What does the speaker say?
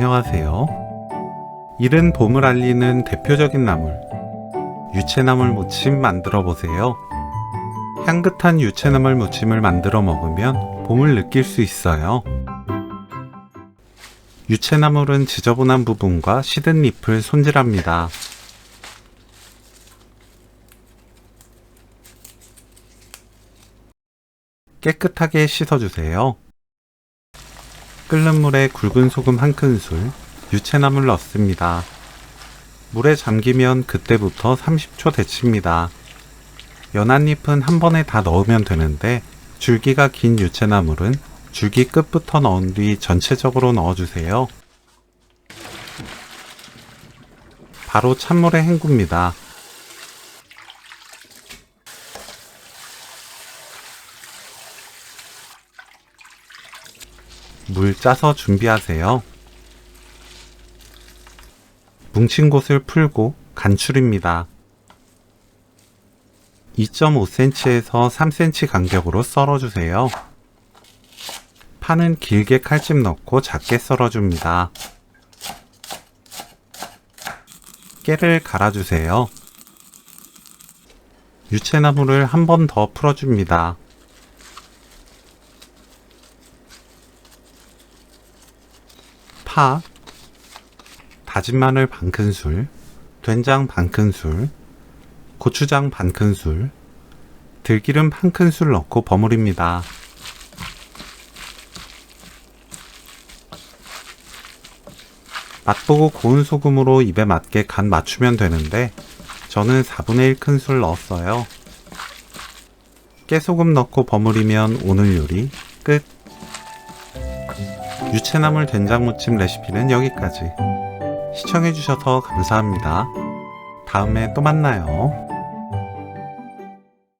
안녕하세요. 이른 봄을 알리는 대표적인 나물, 유채나물 무침 만들어 보세요. 향긋한 유채나물 무침을 만들어 먹으면 봄을 느낄 수 있어요. 유채나물은 지저분한 부분과 시든 잎을 손질합니다. 깨끗하게 씻어주세요. 끓는 물에 굵은 소금 1큰술, 유채나물 넣습니다. 물에 잠기면 그때부터 30초 데칩니다. 연한 잎은 한 번에 다 넣으면 되는데 줄기가 긴 유채나물은 줄기 끝부터 넣은 뒤 전체적으로 넣어주세요. 바로 찬물에 헹굽니다. 물 짜서 준비하세요. 뭉친 곳을 풀고 간출입니다. 2.5cm에서 3cm 간격으로 썰어주세요. 파는 길게 칼집 넣고 작게 썰어줍니다. 깨를 갈아주세요. 유채나물을 한 번 더 풀어줍니다. 파, 다진 마늘 반큰술, 된장 반큰술, 고추장 반큰술, 들기름 1큰술 넣고 버무립니다. 맛보고 고운 소금으로 입에 맞게 간 맞추면 되는데 저는 4분의 1큰술 넣었어요. 깨소금 넣고 버무리면 오늘 요리 끝! 유채나물 된장무침 레시피는 여기까지. 시청해주셔서 감사합니다. 다음에 또 만나요.